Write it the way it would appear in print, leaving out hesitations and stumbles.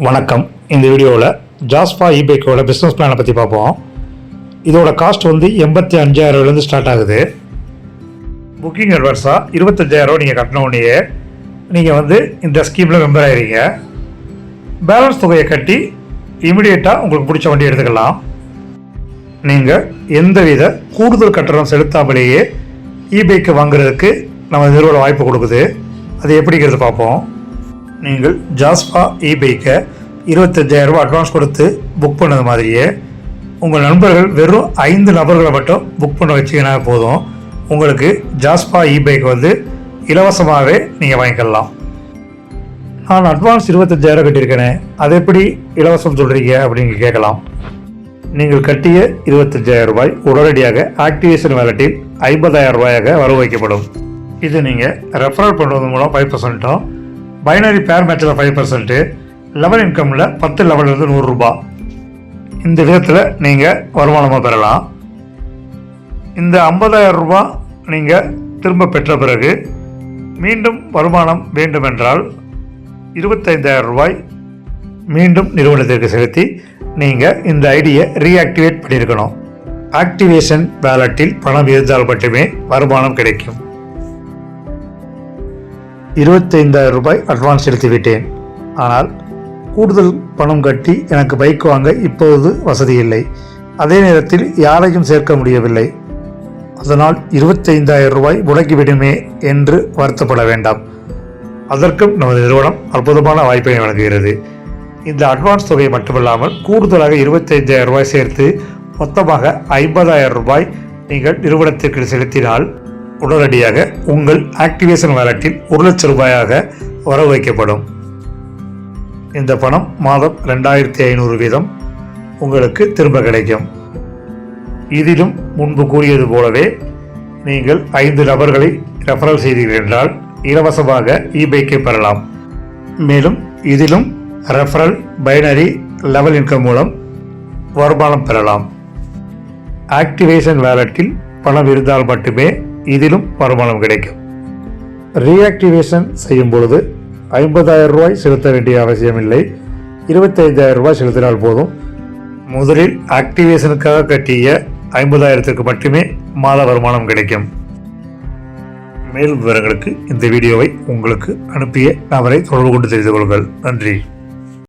வணக்கம். இந்த வீடியோவில் ஜாஸ்பா இபைக்கோட பிஸ்னஸ் பிளானை பற்றி பார்ப்போம். இதோட காஸ்ட் வந்து 85,000 ஸ்டார்ட் ஆகுது. புக்கிங் அட்வான்ஸாக 25,000 நீங்கள் கட்டின உடனே நீங்கள் வந்து இந்த ஸ்கீமில் மெம்பர் ஆகிறீங்க. பேலன்ஸ் தொகையை கட்டி இமிடியேட்டாக உங்களுக்கு பிடிச்ச வண்டி எடுத்துக்கலாம். நீங்கள் எந்தவித கூடுதல் கட்டணம் செலுத்தாமலேயே இபைக்கு வாங்குறதுக்கு நம்ம நிறுவனம் வாய்ப்பு கொடுக்குது. அது எப்படிங்கிறது பார்ப்போம். நீங்கள் ஜாஸ்பா இபைக்கை 25,000 அட்வான்ஸ் கொடுத்து புக் பண்ணது மாதிரியே உங்கள் நண்பர்கள் வெறும் 5 நபர்களை மட்டும் புக் பண்ண வச்சிங்கன்னா போதும், உங்களுக்கு ஜாஸ்பா இபைக் வந்து இலவசமாகவே நீங்கள் வாங்கிக்கலாம். நான் அட்வான்ஸ் 25,000 கட்டியிருக்கேனே, அது எப்படி இலவசம் சொல்கிறீங்க அப்படின்னு கேட்கலாம். நீங்கள் கட்டிய 25,000 ரூபாய் உடனடியாக ஆக்டிவேஷன் வேலட்டில் 50,000 ரூபாயாக வரவு வைக்கப்படும். இது நீங்கள் ரெஃபரல் பண்ணுறது மூலம் 5%, பைனரி பேர் மேட்சில் 5%, லெவல் இன்கமில் 10 லெவலிருந்து 100 ரூபாய். இந்த விதத்தில் நீங்கள் வருமானமாக பெறலாம். இந்த 50,000 ரூபாய் நீங்கள் திரும்ப பெற்ற பிறகு மீண்டும் வருமானம் வேண்டுமென்றால் 25,000 ரூபாய் மீண்டும் நிறுவனத்திற்கு செலுத்தி நீங்கள் இந்த ஐடியை ரீஆக்டிவேட் பண்ணியிருக்கணும். ஆக்டிவேஷன் வேலட்டில் பணம் இருந்தால் மட்டுமே வருமானம் கிடைக்கும். 25,000 ரூபாய் அட்வான்ஸ் செலுத்திவிட்டேன், ஆனால் கூடுதல் பணம் கட்டி எனக்கு பைக் வாங்க இப்போது வசதி இல்லை, அதே நேரத்தில் யாரையும் சேர்க்க முடியவில்லை, அதனால் 25,000 ரூபாய் முடக்கிவிடுமே என்று வருத்தப்பட வேண்டாம். அதற்கும் நமது நிறுவனம் அற்புதமான வாய்ப்பை வழங்குகிறது. இந்த அட்வான்ஸ் தொகை மட்டுமல்லாமல் கூடுதலாக 25,000 ரூபாய் சேர்த்து மொத்தமாக 50,000 ரூபாய் நீங்கள் நிறுவனத்திற்கு செலுத்தினால் உடனடியாக உங்கள் ஆக்டிவேஷன் வேலட்டில் 1,00,000 ரூபாயாக வரவு வைக்கப்படும். இந்த பணம் மாதம் 2,500 வீதம் உங்களுக்கு திரும்ப கிடைக்கும். இதிலும் முன்பு கூறியது போலவே நீங்கள் 5 நபர்களை ரெஃபரல் செய்தீர்கள் என்றால் இலவசமாக இபைக்கை பெறலாம். மேலும் இதிலும் ரெஃபரல், பைனரி, லெவல் இன்கம் மூலம் வருமானம் பெறலாம். ஆக்டிவேஷன் வேலட்டில் பணம் இருந்தால் மட்டுமே இதிலும் வருமானம் கிடைக்கும். ரீஆக்டிவேஷன் செய்யும் பொழுது 50,000 ரூபாய் செலுத்த வேண்டிய அவசியமில்லை, 25,000 ரூபாய் செலுத்தினால் போதும். முதலில் ஆக்டிவேஷனுக்காக கட்டிய 50,000க்கு மட்டுமே மாத வருமானம் கிடைக்கும். மேலும் விவரங்களுக்கு இந்த வீடியோவை உங்களுக்கு அனுப்பிய நபரை தொடர்பு கொண்டு தெரிந்து கொள்ளுங்கள். நன்றி.